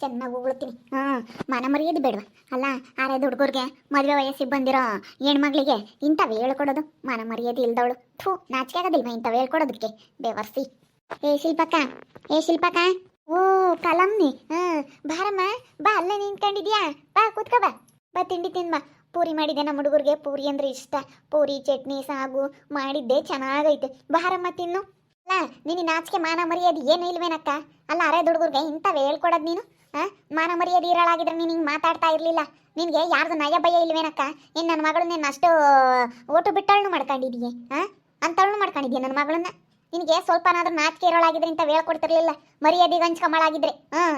ಚೆನ್ನಾಗಿ ಉಗುಳ್ತೀನಿ. ಮನ ಮರ್ಯಾದೆ ಬೇಡವಾ? ಅಲ್ಲ ಆರೈದು ಹುಡುಗರಿಗೆ ಮದುವೆ ವಯಸ್ಸಿಗೆ ಬಂದಿರೋ ಹೆಣ್ಮಗಳಿಗೆ ಇಂಥವು ಹೇಳ್ಕೊಡೋದು ಮನ ಮರ್ಯಾದೆ ಇಲ್ದವಳು. ಥೂ, ನಾಚಿಕೆ ಆಗೋದಿಲ್ವಾ ಇಂಥವು ಹೇಳ್ಕೊಡೋದಕ್ಕೆ? ಬೇವರ್ಸಿ. ಏ ಶಿಲ್ಪಕ್ಕ. ಓ ಕಲಮ್ನಿ, ಬಾರಮ್ಮ ಬಾ, ಅಲ್ಲೇ ನಿಂತ್ಕೊಂಡಿದ್ಯಾ? ಬಾ ಕೂತ್ಕೋ, ಬಾ ತಿಂಡಿ ತಿನ್ಬಾ. ಪೂರಿ ಮಾಡಿದ್ದೆ ನಮ್ಮ ಹುಡುಗರಿಗೆ, ಪೂರಿ ಅಂದ್ರೆ ಇಷ್ಟ. ಪೂರಿ ಚಟ್ನಿ ಸಾಗು ಮಾಡಿದ್ದೆ, ಚೆನ್ನಾಗೈತೆ. ಬಾರಮ್ಮ ತಿನ್ನು. ಅಲ್ಲ ನಿನ್ನ ನಾಚಿಕೆ ಮಾನ ಮರ್ಯಾದೆ ಏನು ಇಲ್ವೇನಕ್ಕ? ಅಲ್ಲ ಅರೆದ ಹುಡುಗರಿಗೆ ಇಂಥವೇ ಹೇಳ್ಕೊಡೋದು ನೀನು? ಮಾನ ಮರ್ಯಾದೆ ಇರಳಾಗಿದ್ರೆ ನೀನು ಹಿಂಗೆ ಮಾತಾಡ್ತಾ ಇರಲಿಲ್ಲ. ನಿನಗೆ ಯಾರ್ದು ನಯ ಭಯ ಇಲ್ವೇನಕ್ಕ? ಇನ್ನು ನನ್ನ ಮಗಳು ನೀನು ಅಷ್ಟು ಓಟು ಬಿಟ್ಟಳನ್ನು ಮಾಡ್ಕೊಂಡಿದ್ದೀಯ, ಅಂತಳನ್ನು ಮಾಡ್ಕೊಂಡಿದ್ದೀಯ ನನ್ನ ಮಗಳನ್ನ. ನಿನಗೆ ಸ್ವಲ್ಪನಾದ್ರೂ ನಾಚಿಕೆ ಇರೋಳಾಗಿದ್ರೆ ಇಂಥವು ಹೇಳ್ಕೊಡ್ತಿರ್ಲಿಲ್ಲ. ಮರ್ಯಾದೆಗೆ ಹಂಚ್ಕೊಂಬಳಾಗಿದ್ರೆ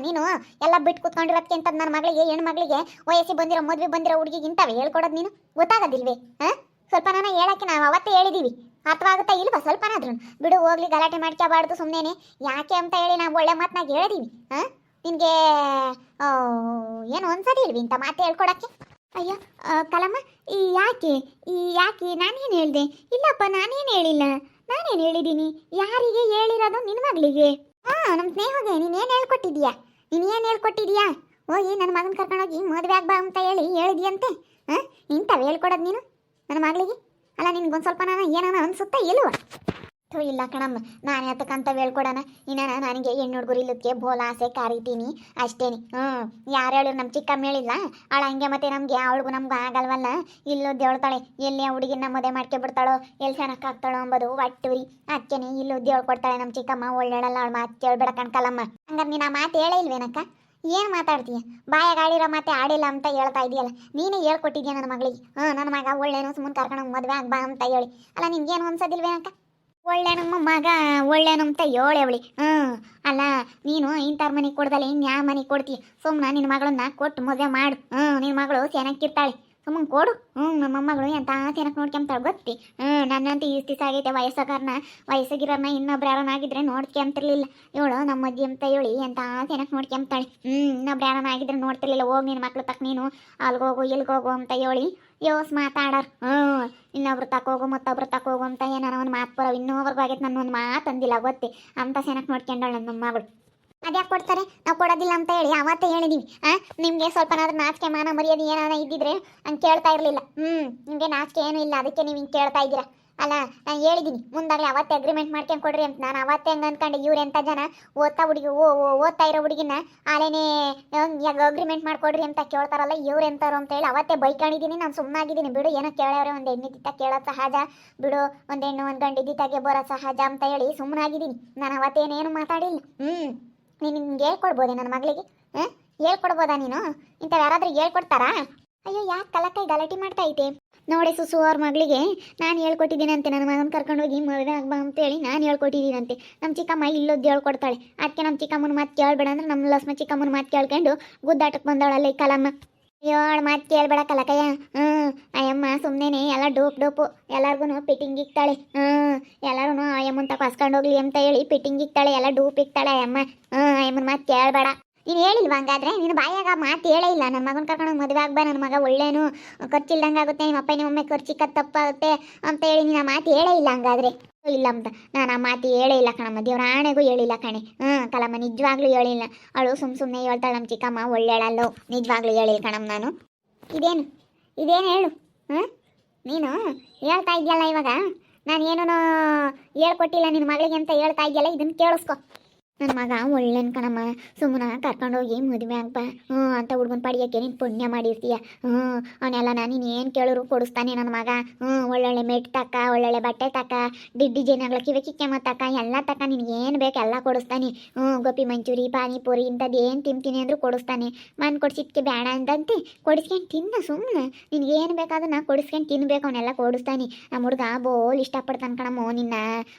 ನೀನು ಎಲ್ಲ ಬಿಟ್ಟು ಕೂತ್ಕೊಂಡಿರೋದಕ್ಕೆ ಅಂತ ನನ್ನ ಮಗಳಿಗೆ, ಹೆಣ್ಮಗಳಿಗೆ, ವಯಸ್ಸಿಗೆ ಬಂದಿರೋ ಮದುವೆ ಬಂದಿರೋ ಹುಡುಗಿಗೆ ಇಂಥವೇ ಹೇಳ್ಕೊಡೋದು ನೀನು? ಗೊತ್ತಾಗೋದಿಲ್ವೇ? ಸ್ವಲ್ಪ ನಾನು ಹೇಳಕ್ಕೆ ನಾವು ಅವತ್ತೇ ಹೇಳಿದ್ದೀವಿ. ಅರ್ಥವಾಗುತ್ತಾ ಇಲ್ವಾ ಸ್ವಲ್ಪನಾದ್ರೂ? ಬಿಡು ಹೋಗ್ಲಿ, ಗಲಾಟೆ ಮಾಡ್ಕೋಬಾರ್ದು ಸುಮ್ಮನೆ. ಯಾಕೆ ಅಂತ ಹೇಳಿ ನಾವು ಒಳ್ಳೆ ಮಾತನಾಗ ಹೇಳಿದೀವಿ. ನಿನಗೆ ಏನು ಒಂದ್ಸರಿ ಇಲ್ವಿ ಇಂಥ ಮಾತು ಹೇಳ್ಕೊಡಕ್ಕೆ? ಅಯ್ಯೋ ಕಲಮ್ಮ, ಯಾಕೆ ನಾನೇನು ಹೇಳಿದೆ? ಇಲ್ಲಪ್ಪ, ನಾನೇನು ಹೇಳಿಲ್ಲ. ನಾನೇನು ಹೇಳಿದ್ದೀನಿ? ಯಾರಿಗೆ ಹೇಳಿರೋದು? ನಿನ್ನ ಮಗಳಿಗೆ. ನಮ್ಮ ಸ್ನೇಹಗೆ ನೀನೇನು ಹೇಳ್ಕೊಟ್ಟಿದ್ಯಾ? ಹೋಗಿ ನನ್ನ ಮಗನ ಕರ್ಕೊಂಡೋಗಿ ಮದುವೆ ಆಗ್ಬಾ ಅಂತ ಹೇಳಿದ್ಯಂತೆ. ಇಂಥವು ಹೇಳ್ಕೊಡೋದು ನೀನು ನನ್ನ ಮಗಳಿಗೆ? ಅಲ್ಲ ನಿನ್ಗೊಂದು ಸ್ವಲ್ಪ ಏನಾನ ಅನ್ಸುತ್ತಾ ಇಲ್ವ? ಇಲ್ಲ ಕಣಮ್ಮ, ನಾನು ಯಾತಕ್ಕಂತ ಹೇಳ್ಕೊಡೋಣ. ಇನ್ನ ನನಗೆ ಹೆಣ್ಣು ಹುಡುಗರು ಇಲ್ಲದಕ್ಕೆ ಬೋಲ ಆಸೆ ಕಾರಿತೀನಿ ಅಷ್ಟೇನಿ. ಯಾರು ಹೇಳು, ನಮ್ಮ ಚಿಕ್ಕಮ್ಮ ಹೇಳಿಲ್ಲ ಅವಳ ಹಂಗೆ. ಮತ್ತೆ ನಮಗೆ ಅವಳಿಗೂ ನಮ್ಗೆ ಆಗಲ್ವಲ್ಲ. ಇಲ್ಲೋದ್ದು ಹೇಳ್ತಾಳೆ, ಎಲ್ಲಿ ಆ ಹುಡುಗಿನ ಮದುವೆ ಮಾಡ್ಕೊಬಿಡ್ತಾಳೋ, ಎಲ್ಲಿ ಚೆನ್ನಾಗ್ತಾಳೋ ಅಂಬೋದು ಒಟ್ಟುರಿ. ಅದಕ್ಕೇನೆ ಇಲ್ಲೋದ್ದು ಹೇಳ್ಕೊಡ್ತಾಳೆ ನಮ್ಮ ಚಿಕ್ಕಮ್ಮ. ಒಳ್ಳೆಳಲ್ಲ, ಅವಳು ಮಾತು ಕೇಳ್ಬೇಡ ಕಣ್ಕಲಮ್ಮ. ಹಂಗಾರೆ ನೀನು ಆ ಮಾತು ಹೇಳೇ ಇಲ್ವೇನಕ್ಕ? ಏನು ಮಾತಾಡ್ತೀಯ? ಬಾಯಾಗ ಆಡಿರೋ ಮಾತೆ ಆಡಿಲ್ಲ ಅಂತ ಹೇಳ್ತಾ ಇದೆಯಲ್ಲ. ನೀನೇ ಹೇಳ್ಕೊಟ್ಟಿದ್ಯಾ ನನ್ನ ಮಗಳಿಗೆ. ನನ್ನ ಮಗ ಒಳ್ಳೆನೋ, ಸುಮ್ಮನೆ ಕರ್ಕೊಂಡು ಮದುವೆ ಆಗ್ಬಾ ಅಂತ ಹೇಳಿ. ಅಲ್ಲ ನಿನ್ಗೇನು ಅನ್ಸೋದಿಲ್ವೇನಕ್ಕ? ಒಳ್ಳೆ ನಮ್ಮ ಮಗ ಒಳ್ಳೆನಂತ ಹೇಳವಳಿ. ಅಲ್ಲ ನೀನು ಇಂಥವ್ರ ಮನೆಗೆ ಕೊಡ್ದಲ್ಲ ಇನ್ಯಾ ಮನೆಗೆ ಕೊಡ್ತೀಯ? ಸುಮ್ಮನೆ ನಿನ್ನ ಮಗಳನ್ನ ಕೊಟ್ಟು ಮದುವೆ ಮಾಡು. ನಿನ್ನ ಮಗಳು ಚೆನ್ನಾಗಿರ್ತಾಳೆ, ಸುಮ್ಮನೆ ಕೊಡು. ನಮ್ಮ ಮೊಮ್ಮಗಳು ಎಂತ ಚೆನ್ನಾಗಿ ನೋಡ್ಕೊಂತಾಳೆ ಗೊತ್ತಿ. ನನ್ನಂತ ಇಷ್ಟು ದಿವಸ ಆಗೈತೆ ವಯಸ್ಸಾಗಿರೋನ ಇನ್ನೊಬ್ರು ಯಾರನ್ನಾಗಿದ್ರೆ ನೋಡ್ಕೊಂತಿರ್ಲಿಲ್ಲ. ಇವಳು ನಮ್ಮ ಅಜ್ಜಿ ಅಂತ ಹೇಳಿ ಎಂತ ಚೆನ್ನಾಗಿ ನೋಡ್ಕೊಂತಾಳೆ. ಇನ್ನೊಬ್ರು ಯಾರನ್ನಾಗಿದ್ರೆ ನೋಡ್ತಿರ್ಲಿಲ್ಲ. ಹೋಗಿ ನಿನ್ನ ಮಕ್ಳು ತಕ್ಕ ನೀನು ಅಲ್ಗೋಗು ಇಲ್ಗೋಗು ಅಂತ ಹೇಳಿ ಯೋಸ್ ಮಾತಾಡೋರು. ಇನ್ನೊಬ್ರು ತಕೋಗು ಮತ್ತೊಬ್ರು ತಕೋಗು ಅಂತ ಏನಾರ ಒಂದು ಮಾತು ಬರೋ. ಇನ್ನೊಬ್ರಿಗೂ ಆಗೈತೆ ನನ್ನ ಒಂದು ಮಾತು ಅಂದಿಲ್ಲ ಗೊತ್ತಿ. ಅಂತ ಚೆನ್ನಾಗಿ ನೋಡ್ಕೊಂಡಾಳೆ ನಮ್ಮ ಮಗಳು. ಅದ್ಯಾಕೆ ಕೊಡ್ತಾರೆ? ನಾವು ಕೊಡೋದಿಲ್ಲ ಅಂತ ಹೇಳಿ ಅವತ್ತೇ ಹೇಳಿದೀವಿ. ನಿಮಗೆ ಸ್ವಲ್ಪನಾದ್ರೂ ನಾಚಿಕೆ ಮಾನ ಮರ್ಯಾದೆ ಏನಾರ ಇದ್ದಿದ್ರೆ ಹಂಗೆ ಕೇಳ್ತಾ ಇರಲಿಲ್ಲ. ನಿಮಗೆ ನಾಚಿಕೆ ಏನೂ ಇಲ್ಲ, ಅದಕ್ಕೆ ನೀವು ಹಿಂಗೆ ಕೇಳ್ತಾ ಇದ್ದೀರಾ. ಅಲ್ಲ ನಾನು ಹೇಳಿದ್ದೀನಿ ಮುಂದಾಗಲೇ ಅವತ್ತೇ ಅಗ್ರಿಮೆಂಟ್ ಮಾಡ್ಕೊಂಡು ಕೊಡ್ರಿ ಅಂತ. ನಾನು ಅವತ್ತೇ ಹಂಗೆ ಅಂದ್ಕೊಂಡು ಇವ್ರು ಎಂಥ ಜನ ಓದ್ತಾ ಇರೋ ಹುಡುಗಿನ ಆಲೇನೇ ಅಗ್ರಿಮೆಂಟ್ ಮಾಡಿಕೊಡ್ರಿ ಅಂತ ಕೇಳ್ತಾರಲ್ಲ, ಇವ್ರು ಎಂತಾರು ಅಂತ ಹೇಳಿ ಅವತ್ತೇ ಬೈಕೊಂಡಿದ್ದೀನಿ. ನಾನು ಸುಮ್ಮನಾಗಿದ್ದೀನಿ. ಬಿಡು, ಏನೋ ಕೇಳೋರೆ, ಒಂದು ಹೆಣ್ಣಿದ್ದಿತ್ತ ಕೇಳೋದು ಸಹಜ ಬಿಡು, ಒಂದು ಹೆಣ್ಣು ಒಂದು ಗಂಡು ಇದ್ದಿತ್ತಾಗೆ ಬರೋದು ಸಹಜ ಅಂತ ಹೇಳಿ ಸುಮ್ಮನಾಗಿದ್ದೀನಿ. ನಾನು ಅವತ್ತೇನೇನು ಮಾತಾಡಿಲ್ಲ. ನೀನು ನಿಮ್ಗೆ ಹೇಳ್ಕೊಡ್ಬೋದೆ ನನ್ನ ಮಗಳಿಗೆ? ಹೇಳ್ಕೊಡ್ಬೋದಾ ನೀನು? ಇಂಥವು ಯಾರಾದ್ರೂ ಹೇಳ್ಕೊಡ್ತಾರಾ? ಅಯ್ಯೋ ಯಾಕೆ ಕಲಕೈ ಗಲಾಟೆ ಮಾಡ್ತಾ ಐತೆ ನೋಡಿ. ಸುಸು ಅವ್ರ ಮಗಳಿಗೆ ನಾನು ಹೇಳ್ಕೊಟ್ಟಿದ್ದೀನಂತೆ. ನನ್ನ ಮಗನ ಕರ್ಕೊಂಡೋಗಿ ಮದುವೆ ಆಗ್ಬಾ ಅಂತೇಳಿ ನಾನು ಹೇಳ್ಕೊಟ್ಟಿದ್ದೀನಂತೆ. ನಮ್ಮ ಚಿಕ್ಕಮ್ಮ ಇಲ್ಲೊದ್ದು ಹೇಳ್ಕೊಡ್ತಾಳೆ. ಅದಕ್ಕೆ ನಮ್ಮ ಚಿಕ್ಕಮ್ಮನ ಮಾತು ಕೇಳಬೇಡ ಅಂದ್ರೆ ನಮ್ಮ ಲಸ್ಮ ಚಿಕ್ಕಮ್ಮನ ಮಾತು ಕೇಳ್ಕೊಂಡು ಗುದ್ದಾಟಕ್ಕೆ ಬಂದವಳಲ್ಲ ಈ ಕಲಮ್ಮ. ಏಳು ಮಾತು ಕೇಳಬೇಡ ಕಲಕಯ್ಯ. ಅಯ್ಯಮ್ಮ ಸುಮ್ಮನೆ ಎಲ್ಲ ಡೋಪು ಎಲ್ಲರಿಗೂ ಪಿಟ್ಟಿಂಗ್ ಇಕ್ತಾಳೆ. ಎಲ್ಲರೂ ಅಯ್ಯಮ್ಮನ ತಕ ಹಸ್ಕೊಂಡೋಗ್ಲಿ ಅಂತ ಹೇಳಿ ಪಿಟ್ಟಿಂಗ್ ಇಕ್ತಾಳೆ, ಎಲ್ಲ ಡೂಪ್ ಇಕ್ತಾಳೆ ಅಯ್ಯಮ್ಮ. ಅಯ್ಯಮ್ಮನ ಮಾತು ಕೇಳಬೇಡ. ನೀನು ಹೇಳಿಲ್ವ ಹಂಗಾದ್ರೆ? ನೀನು ಬಾಯಾಗ ಮಾತು ಹೇಳೇ ಇಲ್ಲ. ನನ್ನ ಮಗನ ಕರ್ಕೊಂಡು ಮದುವೆ ಆಗ್ಬಾ, ನನ್ನ ಮಗ ಒಳ್ಳೇನು, ಖರ್ಚಿಲ್ದಂಗೆ ಆಗುತ್ತೆ, ನಿಮ್ಮ ಅಪ್ಪ ನಿಮ್ಮೊಮ್ಮೆ ಖರ್ಚಿಕ್ಕ ತಪ್ಪಾಗುತ್ತೆ ಅಂತ ಹೇಳಿ ನೀನು ಆ ಮಾತು ಹೇಳೇ ಇಲ್ಲ ಹಂಗಾದ್ರೆ? ಇಲ್ಲ ಅಂತ ನಾನು ಆ ಮಾತು ಹೇಳೇ ಇಲ್ಲ ಕಣಮ್ಮ, ದೇವ್ರ ಆಣೆಗೂ ಹೇಳಿಲ್ಲ ಕಣೆ. ಕಲಮ್ಮ ನಿಜವಾಗ್ಲೂ ಹೇಳಿಲ್ಲ. ಅವಳು ಸುಮ್ಮನೆ ಹೇಳ್ತಾಳೆ ನಮ್ಮ ಚಿಕ್ಕಮ್ಮ ಒಳ್ಳೆಳಲ್ಲೋ. ನಿಜವಾಗ್ಲೂ ಹೇಳಿಲ್ಲ ಕಣಮ್ಮ ನಾನು. ಇದೇನು ಹೇಳು? ನೀನು ಹೇಳ್ತಾ ಇದೆಯಲ್ಲ ಇವಾಗ, ನಾನು ಏನೋ ಹೇಳ್ಕೊಟ್ಟಿಲ್ಲ ನಿನ್ನ ಮಗಳಿಗೆ ಅಂತ ಹೇಳ್ತಾ ಇದೆಯಲ್ಲ, ಇದನ್ನು ಕೇಳಿಸ್ಕೊ. ನನ್ನ ಮಗ ಒಳ್ಳೆನ್ ಕಣಮ್ಮ, ಸುಮ್ಮನೆ ಕರ್ಕೊಂಡೋಗಿ ಮದುವೆ ಆಗ್ಬಾ ಅಂತ ಹುಡ್ಗನ ಪಡಿಯೋಕ್ಕೆ ನೀನು ಪುಣ್ಯ ಮಾಡಿರ್ತೀಯ. ಅವನ್ನೆಲ್ಲ ನಾನು ಏನು ಕೇಳಿದ್ರು ಕೊಡಿಸ್ತಾನೆ ನನ್ನ ಮಗ. ಒಳ್ಳೊಳ್ಳೆ ಮೆಟ್ ತಕ್ಕ, ಒಳ್ಳೊಳ್ಳೆ ಬಟ್ಟೆ ತಕ್ಕ, ಡಿಸೈನ್ಗಳ ಕಿಕ್ಕೆ ತಕ್ಕ, ಎಲ್ಲ ತಕ್ಕ, ನಿನಗೇನು ಬೇಕು ಎಲ್ಲ ಕೊಡಿಸ್ತಾನೆ. ಗೋಪಿ ಮಂಚೂರಿ, ಪಾನಿಪುರಿ ಇಂಥದ್ದು ಏನು ತಿಂತೀನಿ ಅಂದರೂ ಕೊಡಿಸ್ತಾನೆ. ಮಣ್ಣು ಕೊಡಿಸಿದ್ಕೆ ಬೇಡ ಅಂದಂತೆ ಕೊಡಿಸ್ಕೊಂಡು ತಿನ್ನ ಸುಮ್ಮನೆ. ನಿನಗೇನು ಬೇಕಾದ್ರೂ ನಾ ಕೊಡಿಸ್ಕೊಂಡು ತಿನ್ಬೇಕು, ಅವನ್ನೆಲ್ಲ ಕೊಡಿಸ್ತಾನೆ. ನಮ್ಮ ಹುಡುಗ ಬೋಲ್ ಇಷ್ಟಪಡ್ತಾನೆ ಕಣಮ್ಮ ನಿನ್ನ.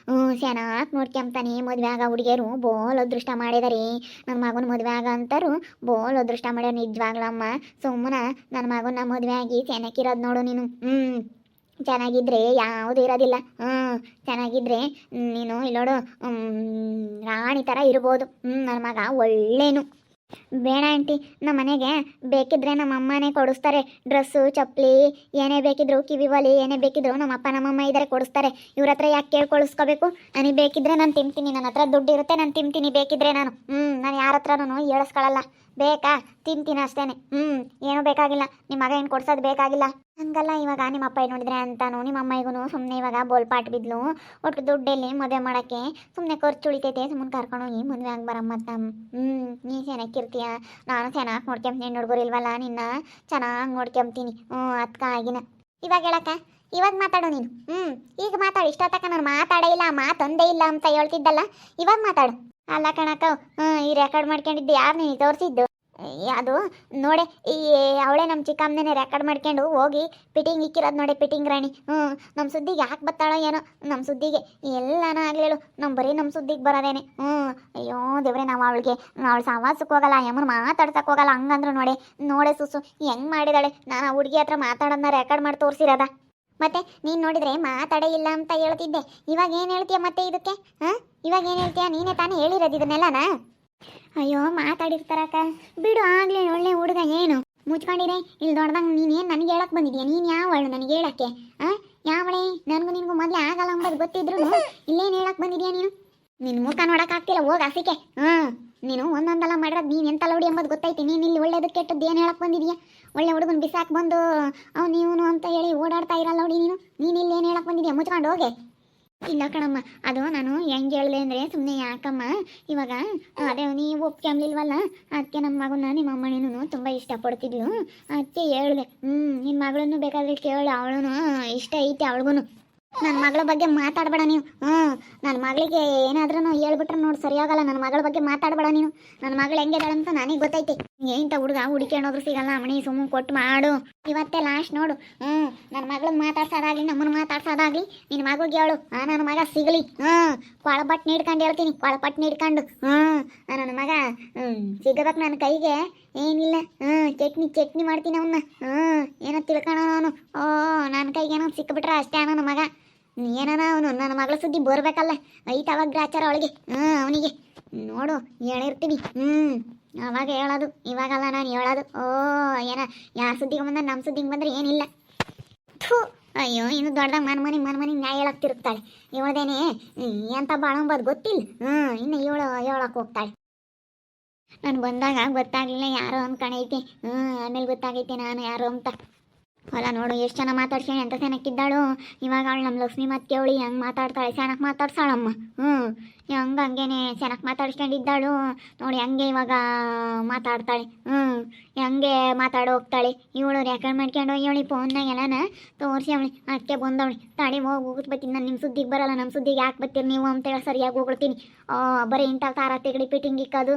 ಚೆನ್ನಾಗಿ ನೋಡ್ಕೊಂತಾನೆ. ಮದುವೆ ಆಗ ಹುಡುಗಿಯರು ಬೋಲ್ ಅದೃಷ್ಟ ಮಾಡಿದಾರೆ. ನನ್ನ ಮಗನ ಮದುವೆ ಆಗ ಅಂತಾರು ಬೋಲ್ ಅದೃಷ್ಟ ಮಾಡ್ಯಾರ ನಿಜವಾಗ್ಲಮ್ಮ. ಸುಮ್ಮನೆ ನನ್ನ ಮಗನ ಮದುವೆ ಆಗಿ ಚೆನ್ನಾಗಿರೋದು ನೋಡು ನೀನು. ಚೆನ್ನಾಗಿದ್ರೆ ಯಾವುದು ಇರೋದಿಲ್ಲ. ಚೆನ್ನಾಗಿದ್ರೆ ನೀನು ಇಲ್ಲೋಡು ರಾಣಿ ಥರ ಇರ್ಬೋದು. ನನ್ನ ಮಗ ಒಳ್ಳೇನು. ಬೇಡ ಆಂಟಿ, ನಮ್ಮ ಮನೆಗೆ ಬೇಕಿದ್ರೆ ನಮ್ಮ ಅಮ್ಮನೇ ಕೊಡಿಸ್ತಾರೆ. ಡ್ರೆಸ್ಸು, ಚಪ್ಪಲಿ ಏನೇ ಬೇಕಿದ್ರು, ಕಿವಿ ಬಲಿ ಏನೇ ಬೇಕಿದ್ರು ನಮ್ಮ ಅಪ್ಪ ನಮ್ಮಮ್ಮ ಇದ್ದಾರೆ ಕೊಡಿಸ್ತಾರೆ. ಇವ್ರ ಹತ್ರ ಯಾಕೆ ಕೇಳ್ಕೊಳಿಸ್ಕೋಬೇಕು? ನನಗೆ ಬೇಕಿದ್ರೆ ನಾನು ತಿಂತೀನಿ. ನನ್ನ ಹತ್ರ ದುಡ್ಡು ಇರುತ್ತೆ, ನಾನು ತಿಂತೀನಿ ಬೇಕಿದ್ರೆ. ನಾನು ಯಾರ ಹತ್ರನೂ ಹೇಳಿಸ್ಕೊಳ್ಳಲ್ಲ. ಬೇಕಾ ತಿಂತೀನಿ ಅಷ್ಟೇನೆ. ಏನೂ ಬೇಕಾಗಿಲ್ಲ, ನಿಮ್ಮ ಮಗ ಏನು ಕೊಡ್ಸೋದು ಬೇಕಾಗಿಲ್ಲ. ಹಂಗಲ್ಲ, ಇವಾಗ ನಿಮ್ಮ ಅಪ್ಪ ಏನು ನೋಡಿದ್ರೆ ಅಂತಾನು ನಿಮ್ಮ ಅಮ್ಮಗೂ ಸುಮ್ಮನೆ ಇವಾಗ ಬೋಲ್ಪಾಟ್ ಬಿದ್ಲು. ಒಟ್ಟು ದುಡ್ಡಲ್ಲಿ ಮದುವೆ ಮಾಡೋಕ್ಕೆ ಸುಮ್ಮನೆ ಖರ್ಚು ಉಳಿತೈತೆ, ಸುಮ್ಮನೆ ಕರ್ಕೊಂಡೋಗಿ ಮದುವೆ ಆಗ್ಬರಮ್ಮ ಅಂತ. ನೀ ಚೆನ್ನಾಗಿರ್ತೀಯ, ನಾನು ಚೆನ್ನಾಗಿ ನೋಡ್ಕೊಂತೀನಿ. ಹೆಣ್ಣು ಹುಡುಗರು ಇಲ್ವಲ್ಲ, ನಿನ್ನ ಚೆನ್ನಾಗಿ ನೋಡ್ಕೊಂತೀನಿ. ಅದಕ್ಕೆ ಆಗಿನ ಇವಾಗ ಹೇಳಕ್ಕ, ಇವಾಗ ಮಾತಾಡು ನೀನು. ಈಗ ಮಾತಾಡು. ಇಷ್ಟೊತ್ತಕ್ಕ ನಾನು ಮಾತಾಡೇ ಇಲ್ಲ, ಮಾತೊಂದೇ ಇಲ್ಲ ಅಂತ ಹೇಳ್ತಿದ್ದಲ್ಲ, ಇವಾಗ ಮಾತಾಡು. ಅಲ್ಲ ಕಣಕ್ಕ, ಈ ರೆಕಾರ್ಡ್ ಮಾಡ್ಕೊಂಡಿದ್ದು ಯಾರು ನೀನು ತೋರಿಸಿದ್ದು? ಅದು ನೋಡೆ, ಈ ಅವಳೇ ನಮ್ಮ ಚಿಕ್ಕಮ್ಮನೇ ರೆಕಾರ್ಡ್ ಮಾಡ್ಕೊಂಡು ಹೋಗಿ ಪಿಟಿಂಗ್ ಇಕ್ಕಿರೋದು ನೋಡಿ, ಪಿಟಿಂಗ್ ರಾಣಿ. ನಮ್ಮ ಸುದ್ದಿಗೆ ಯಾಕೆ ಬತ್ತಾಳೋ ಏನೋ, ನಮ್ಮ ಸುದ್ದಿಗೆ ಎಲ್ಲಾನ ಆಗಲೇಳು, ನಮ್ಮ ಬರೀ ನಮ್ಮ ಸುದ್ದಿಗೆ ಬರೋದೇನೆ. ಅಯ್ಯೋ ದೇವ್ರೆ, ನಾವು ಅವಳಿಗೆ ಅವಳು ಸವಾಸಕ್ಕೆ ಹೋಗಲ್ಲ, ಯಮ್ಮನ ಮಾತಾಡ್ಸಕ್ಕೆ ಹೋಗಲ್ಲ. ಹಂಗಂದ್ರು ನೋಡೆ ಸುಸು ಹೆಂಗೆ ಮಾಡಿದಾಳೆ. ನಾನು ಆ ಹುಡುಗಿ ಹತ್ರ ಮಾತಾಡೋದನ್ನ ರೆಕಾರ್ಡ್ ಮಾಡಿ ತೋರಿಸಿರೋದ. ಮತ್ತೆ ನೀನು ನೋಡಿದ್ರೆ ಮಾತಾಡೇ ಇಲ್ಲ ಅಂತ ಹೇಳ್ತಿದ್ದೆ, ಇವಾಗ ಏನು ಹೇಳ್ತೀಯ ಮತ್ತೆ ಇದಕ್ಕೆ? ಇವಾಗ ಏನು ಹೇಳ್ತೀಯ? ನೀನೇ ತಾನೇ ಹೇಳಿರೋದು ಇದನ್ನೆಲ್ಲನಾ? ಅಯ್ಯೋ ಮಾತಾಡಿರ್ತಾರಕ್ಕ, ಬಿಡು. ಆಗ್ಲೇ ಒಳ್ಳೆ ಹುಡುಗ, ಏನು ಮುಚ್ಕೊಂಡಿರೆ ಇಲ್ಲಿ ದೊಡ್ಡದಂಗೆ. ನೀನೇನು ನನಗೆ ಹೇಳಕ್ಕೆ ಬಂದಿದ್ಯಾ? ನೀನು ಯಾವಳು ನನಗೆ ಹೇಳಕ್ಕೆ? ಯಾವಳೆ? ನನಗೂ ನಿನಗೂ ಮೊದಲೇ ಆಗಲ್ಲ ಅಂಬೋದು ಗೊತ್ತಿದ್ರು ಇಲ್ಲೇನು ಹೇಳಕ್ಕೆ ಬಂದಿದ್ಯಾ ನೀನು? ನಿನ್ನ ಮುಖ ನೋಡೋಕ್ಕಾಗ್ತಿಲ್ಲ, ಹೋಗಿ ಹಸಿಕೆ. ನೀನು ಒಂದೊಂದಲ್ಲ ಮಾಡಿರೋದು ನೀನು ಎಂತ ಲೌಡಿ ಎಂಬುದು ಗೊತ್ತೈತಿ. ನೀನು ಇಲ್ಲಿ ಒಳ್ಳೇದು ಕೆಟ್ಟದ್ದು ಏನು ಹೇಳಕ್ಕೆ ಬಂದಿದ್ಯಾ? ಒಳ್ಳೆ ಹುಡುಗನ ಬಿಸಾಕ್ ಬಂದು ಅವ್ನು ಇವನು ಅಂತ ಹೇಳಿ ಓಡಾಡ್ತಾ ಇರಲ್ಲ ನೋಡಿ ನೀನು ಇಲ್ಲಿ ಏನು ಹೇಳಕ್ಕೆ ಬಂದಿದ್ಯಾ? ಮುಚ್ಕೊಂಡು ಹೋಗೆ. ಇಲ್ಲ ಕಣಮ್ಮ, ಅದು ನಾನು ಹೆಂಗೆ ಹೇಳಿದೆ ಅಂದರೆ, ಸುಮ್ಮನೆ ಯಾಕಮ್ಮ ಇವಾಗ ಅದೇ ನೀವು ಒಪ್ಕೊಂಬ್ಲಿಲ್ವಲ್ಲ, ಅದಕ್ಕೆ ನಮ್ಮ ಮಗನ ನಿಮ್ಮ ಅಮ್ಮನೇನು ತುಂಬ ಇಷ್ಟಪಡ್ತಿದ್ಲು, ಅದಕ್ಕೆ ಹೇಳಿದೆ. ನಿನ್ನ ಮಗಳನ್ನು ಬೇಕಾದರೆ ಕೇಳು, ಅವಳು ಇಷ್ಟ ಐತೆ ಅವಳಿಗೂ. ನನ್ನ ಮಗಳ ಬಗ್ಗೆ ಮಾತಾಡಬೇಡ ನೀವು. ನನ್ನ ಮಗಳಿಗೆ ಏನಾದ್ರೂ ಹೇಳ್ಬಿಟ್ರೆ ನೋಡಿ ಸರಿಯಾಗಲ್ಲ. ನನ್ನ ಮಗಳ ಬಗ್ಗೆ ಮಾತಾಡಬೇಡ ನೀನು. ನನ್ನ ಮಗಳು ಹೆಂಗಿದಾಳೆ ಅಂತ ನನಗೆ ಗೊತ್ತೈತಿ. ಏಂತ ಹುಡುಗ ಹುಡುಕಿಯೋದ್ರೂ ಸಿಗಲ್ಲ, ಮಣಿ ಸುಮ್ಮನೆ ಕೊಟ್ಟು ಮಾಡು. ಇವತ್ತೇ ಲಾಸ್ಟ್ ನೋಡು. ನನ್ನ ಮಗಳನ್ನ ಮಾತಾಡ್ಸೋದಾಗ್ಲಿ, ನಮ್ಮನ್ನು ಮಾತಾಡ್ಸೋದಾಗ್ಲಿ ನಿನ್ನ ಮಗಳಿಗೆ ಹೇಳು, ನನ್ನ ಮಗ ಸಿಗಲಿ. ಕೊಳಪಟ್ಟು ನೀಡ್ಕೊಂಡು ಹೇಳ್ತೀನಿ, ಕೊಳಪಟ್ಟು ನೀಡ್ಕೊಂಡು. ನನ್ನ ಮಗ ಸಿಗಬೇಕು ನನ್ನ ಕೈಗೆ. ಏನಿಲ್ಲ, ಚಟ್ನಿ ಮಾಡ್ತೀನಿ ಅವನ್ನ. ಏನೋ ತಿಳ್ಕೊಳ ಅವನು. ನನ್ನ ಕೈಗೆ ಏನೋ ಸಿಕ್ಕಿಬಿಟ್ರೆ ಅಷ್ಟೇ ನನ್ನ ಮಗ. ಏನಾನ ಅವನು ನನ್ನ ಮಗಳ ಸುದ್ದಿ ಬರಬೇಕಲ್ಲ, ಐತೆ ಅವಾಗ ಗ್ರಾಚಾರ ಅವಳಿಗೆ. ಅವನಿಗೆ ನೋಡು ಹೇಳಿರ್ತೀನಿ. ಅವಾಗ ಹೇಳೋದು, ಇವಾಗಲ್ಲ ನಾನು ಹೇಳೋದು. ಏನ ಯಾರ ಸುದ್ದಿಗೆ ಬಂದ್ರೆ ನಮ್ಮ ಸುದ್ದಿಗೆ ಬಂದರೆ ಏನಿಲ್ಲ. ಅಯ್ಯೋ, ಇನ್ನು ದೊಡ್ಡದಾಗ ಮನ್ಮನಿ ನ್ಯಾಯ ಹೇಳಕ್ ತಿರುಗ್ತಾಳೆ. ಇವಳದೇನೆ ಎಂತ ಬಾಳಂಬದು ಗೊತ್ತಿಲ್ಲ. ಇನ್ನು ಹೇಳಕ್ಕೆ ಹೋಗ್ತಾಳೆ. ನಾನು ಬಂದಾಗ ಗೊತ್ತಾಗಲಿಲ್ಲ ಯಾರೋ ಅಂದ್ಕೊಂಡೈತೆ. ಆಮೇಲೆ ಗೊತ್ತಾಗೈತೆ ನಾನು ಯಾರು ಅಂತ. ಅಲ್ಲ ನೋಡು, ಎಷ್ಟು ಚೆನ್ನಾಗಿ ಮಾತಾಡ್ಸೇನೆ, ಎಂತ ಚೆನ್ನಾಗಿದ್ದಾಳು. ಇವಾಗ ಅವಳು ನಮ್ಮ ಲಕ್ಷ್ಮಿ ಮತ್ತೆ ಅವಳಿ ಹೆಂಗೆ ಮಾತಾಡ್ತಾಳೆ, ಚೆನ್ನಾಗಿ ಮಾತಾಡ್ಸಾಳಮ್ಮ. ಹಂಗೇನೆ ಚೆನ್ನಾಗಿ ಮಾತಾಡ್ಸ್ಕೊಂಡಿದ್ದಾಳು ನೋಡಿ. ಹಂಗೆ ಇವಾಗ ಮಾತಾಡ್ತಾಳೆ. ಹೆಂಗೆ ಮಾತಾಡಿ ಹೋಗ್ತಾಳೆ. ಇವಳು ರೆಕಾರ್ಡ್ ಮಾಡ್ಕೊಂಡು ಇವಳಿ ಫೋನ್ನಾಗ ಎಲ್ಲನ ತೋರಿಸಿ ಅವಳಿ ಅದಕ್ಕೆ ಬಂದವಳಿ. ತಾಡಿ ಹೋಗ್ಬಿಟ್ಟು ಬರ್ತೀನಿ, ನಾನು ನಿಮ್ಮ ಸುದ್ದಿಗೆ ಬರಲ್ಲ, ನಮ್ಮ ಸುದ್ದಿಗೆ ಯಾಕೆ ಬರ್ತೀರಿ ನೀವು ಅಂತೇಳಿ ಸರಿಯಾಗಿ ಹೋಗ್ಬಿಡ್ತೀನಿ. ಬರೀ ಇಂಥವು ತಾರ ತೆಗಡಿ ಪಿಟಿಂಗ್ ಇಕ್ಕೋದು,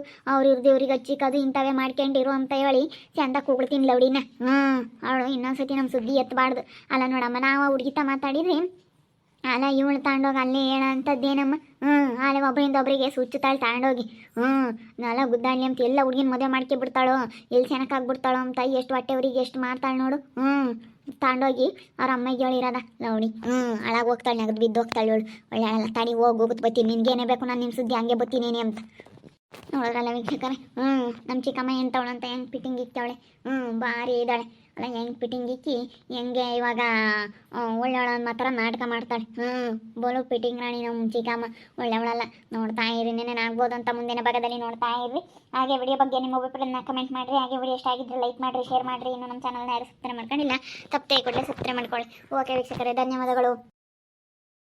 ಇವ್ರಿಗೆ ಹಚ್ಚಿಕ್ಕೋದು, ಇಂಥವೇ ಮಾಡ್ಕೊಂಡಿರು ಅಂತ ಹೇಳಿ ಚಂದಕ್ಕೆ ಹೋಗ್ಬಿಡ್ತೀನಿ ಲೌಡಿನ. ಅವಳು ಇನ್ನೊಂದ್ಸತಿ ನಮ್ಮ ಸುದ್ದಿ ಎತ್ತಬಾರ್ದು. ಅಲ್ಲ ನೋಡಮ್ಮ, ನಾವು ಹುಡುಗಿತ ಮಾತಾಡಿದ್ರಿ, ಅಲ್ಲ ಇವಳು ತಗೊಂಡೋಗಿ ಅಲ್ಲೇ ಹೇಳೋಂಥದ್ದೇನಮ್ಮ. ಅಲ್ಲೇ ಒಬ್ಬರಿಂದ ಒಬ್ಬರಿಗೆ ಸುಚ್ಚುತ್ತಾಳೆ ತಗೊಂಡೋಗಿ. ನಾಲ ಗುದ್ದಾಳಿ ಅಂತ ಎಲ್ಲ ಹುಡುಗಿನ ಮದುವೆ ಮಾಡ್ಕೊಬಿಡ್ತಾಳೋ, ಎಲ್ಲಿ ಚೆನ್ನಾಗಾಗ್ಬಿಡ್ತಾಳೋ ಅಂತ ಎಷ್ಟು ಹೊಟ್ಟೆವ್ರಿಗೆ ಎಷ್ಟು ಮಾಡ್ತಾಳೆ ನೋಡು. ತಗೊಂಡೋಗಿ ಅವ್ರ ಅಮ್ಮಗೆ ಹೇಳಿರೋದ ಲೌಡಿ. ಹಾಳಾಗಿ ಹೋಗ್ತಾಳೆ, ನಗದು ಬಿದ್ದು ಹೋಗ್ತಾಳೆ ಇವಳು. ಒಳ್ಳೆ ಅಲ್ಲ, ತಡಿ ಹೋಗುತ್ತೆ ಬರ್ತೀನಿ, ನಿನ್ಗೇನೇ ಬೇಕು, ನಾನು ನಿಮ್ಮ ಸುದ್ದಿ ಹಂಗೆ ಬರ್ತೀನಿ ಅಂತ ನೋಡಿದ್ರಲ್ಲ ವೀಕ್ಷಕರೇ. ನಮ್ಮ ಚಿಕ್ಕಮ್ಮ ಎಂತವಳು ಅಂತ ಹೆಂಗೆ ಪಿಟಿಂಗ್ ಇಕ್ತಾವಳೆ. ಭಾರಿ ಇದ್ದಾಳೆ ಅಲ್ಲ, ಹೆಂಗೆ ಪಿಟಿಂಗ್ ಇಕ್ಕಿ ಹೆಂಗೆ ಇವಾಗ ಒಳ್ಳೆವಳ ಮಾತ್ರ ನಾಟಕ ಮಾಡ್ತಾಳೆ. ಬೋಲು ಪಿಟಿಂಗ್ ರಾಣಿ ನಮ್ಮ ಚಿಕ್ಕಮ್ಮ, ಒಳ್ಳೆವಳಲ್ಲ. ನೋಡ್ತಾ ಇರಿ, ನೆನೆ ಆಗ್ಬೋದು ಅಂತ ಮುಂದಿನ ಭಾಗದಲ್ಲಿ ನೋಡ್ತಾ ಇರ್ರಿ. ಹಾಗೆ ವಿಡಿಯೋ ಬಗ್ಗೆ ನಿಮ್ಮ ಅಭಿಪ್ರಾಯನ ಕಮೆಂಟ್ ಮಾಡಿರಿ. ಹಾಗೆ ವಿಡಿಯೋ ಇಷ್ಟ ಆಗಿದ್ರೆ ಲೈಕ್ ಮಾಡಿರಿ, ಶೇರ್ ಮಾಡಿರಿ. ಇನ್ನು ನಮ್ಮ ಚಾನಲ್ನ ಯಾರು ಸಬ್ಸ್ಕ್ರೈಬ್ ಮಾಡ್ಕೊಂಡಿಲ್ಲ, ತಪ್ಪೇ ಕೊಡಲಿ ಸಬ್ಸ್ಕ್ರೈಬ್ ಮಾಡ್ಕೊಳ್ಳಿ. ಓಕೆ ವೀಕ್ಷಕರೇ, ಧನ್ಯವಾದಗಳು.